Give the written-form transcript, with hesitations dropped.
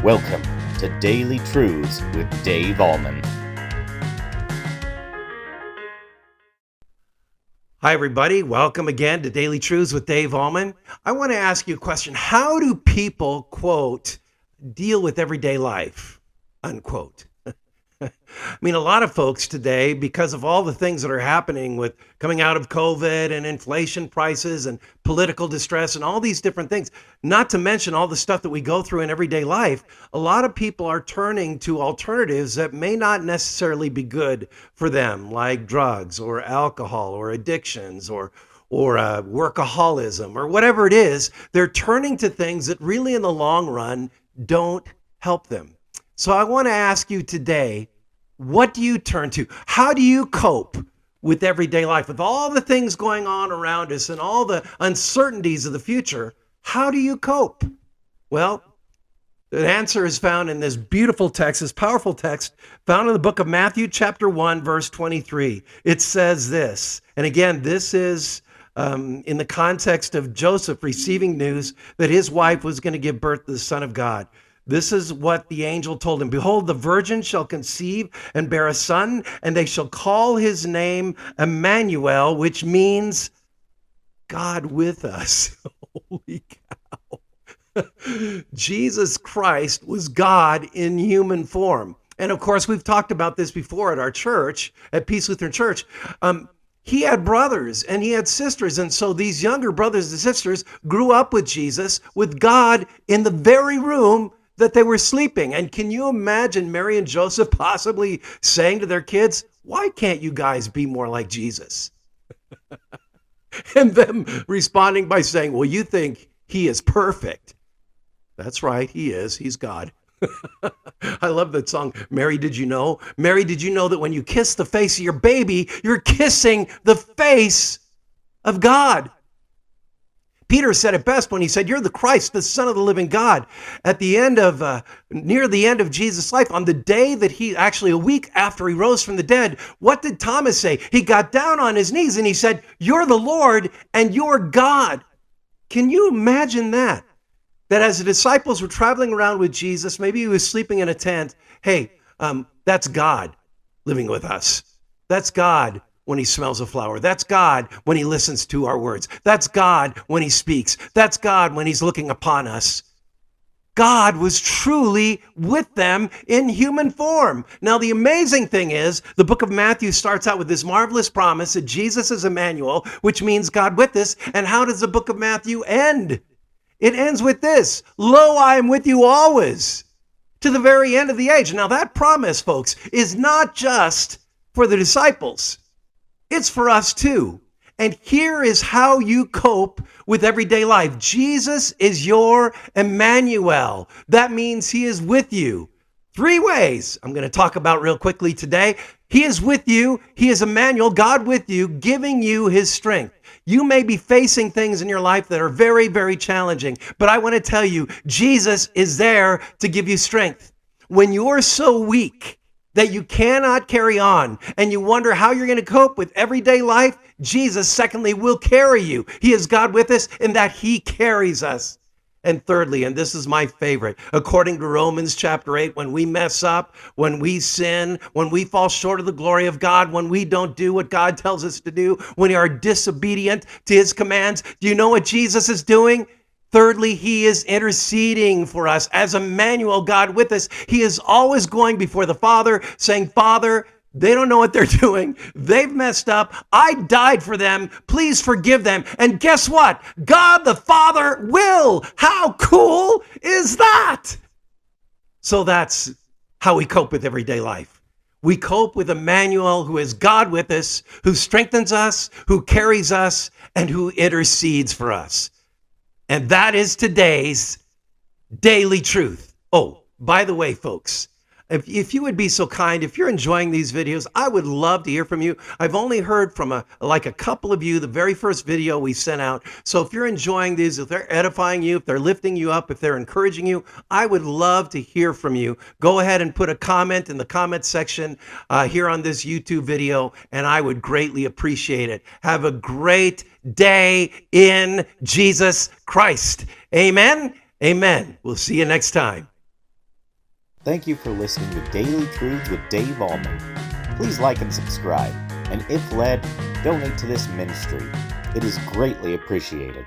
Welcome to Daily Truths with Dave Ahlman. Hi, everybody. Welcome again to Daily Truths with Dave Ahlman. I want to ask you a question. How do people, quote, deal with everyday life, unquote? I mean, a lot of folks today, because of all the things that are happening with coming out of COVID and inflation prices and political distress and all these different things, not to mention all the stuff that we go through in everyday life, a lot of people are turning to alternatives that may not necessarily be good for them, like drugs or alcohol or addictions or workaholism or whatever it is. They're turning to things that really in the long run don't help them. So I want to ask you today, what do you turn to? How do you cope with everyday life? With all the things going on around us and all the uncertainties of the future, how do you cope? Well, the answer is found in this beautiful text, this powerful text found in the book of Matthew, chapter 1, verse 23. It says this, and again, this is in the context of Joseph receiving news that his wife was going to give birth to the Son of God. This is what the angel told him. Behold, the virgin shall conceive and bear a son, and they shall call his name Emmanuel, which means God with us. Holy cow. Jesus Christ was God in human form. And of course, we've talked about this before at our church, at Peace Lutheran Church. He had brothers and he had sisters. And so these younger brothers and sisters grew up with Jesus, with God in the very room that they were sleeping. And can you imagine Mary and Joseph possibly saying to their kids, why can't you guys be more like Jesus? And them responding by saying, well, you think he is perfect. That's right, he is. He's God. I love that song, Mary, Did You Know? Mary, did you know that when you kiss the face of your baby, you're kissing the face of God? Peter said it best when he said, you're the Christ, the Son of the living God. At the end of, near the end of Jesus' life, on the day that actually a week after he rose from the dead, what did Thomas say? He got down on his knees and he said, you're the Lord and you're God. Can you imagine that? That as the disciples were traveling around with Jesus, maybe he was sleeping in a tent. Hey, that's God living with us. That's God when he smells a flower. That's God when he listens to our words. That's God when he speaks. That's God when he's looking upon us. God was truly with them in human form. Now, the amazing thing is, the book of Matthew starts out with this marvelous promise that Jesus is Emmanuel, which means God with us. And how does the book of Matthew end? It ends with this, lo, I am with you always to the very end of the age. Now that promise, folks, is not just for the disciples. It's for us too. And here is how you cope with everyday life. Jesus is your Emmanuel. That means he is with you. 3 ways I'm going to talk about real quickly today. He is with you. He is Emmanuel, God with you, giving you his strength. You may be facing things in your life that are very, very challenging, but I want to tell you, Jesus is there to give you strength. When you're so weak that you cannot carry on and you wonder how you're going to cope with everyday life, Jesus, secondly, will carry you. He is God with us in that he carries us. And thirdly, and this is my favorite, according to Romans chapter 8, when we mess up, when we sin, when we fall short of the glory of God, when we don't do what God tells us to do, when we are disobedient to his commands, do you know what Jesus is doing? Thirdly, he is interceding for us as Emmanuel, God with us. He is always going before the Father saying, Father, they don't know what they're doing. They've messed up. I died for them. Please forgive them. And guess what? God the Father will. How cool is that? So that's how we cope with everyday life. We cope with Emmanuel, who is God with us, who strengthens us, who carries us, and who intercedes for us. And that is today's daily truth. Oh, by the way, folks, if you would be so kind, if you're enjoying these videos, I would love to hear from you. I've only heard from a couple of you, the very first video we sent out. So if you're enjoying these, if they're edifying you, if they're lifting you up, if they're encouraging you, I would love to hear from you. Go ahead and put a comment in the comment section here on this YouTube video, and I would greatly appreciate it. Have a great day in Jesus Christ. Amen. Amen. We'll see you next time. Thank you for listening to Daily Truths with Dave Ahlman. Please like and subscribe, and if led, donate to this ministry. It is greatly appreciated.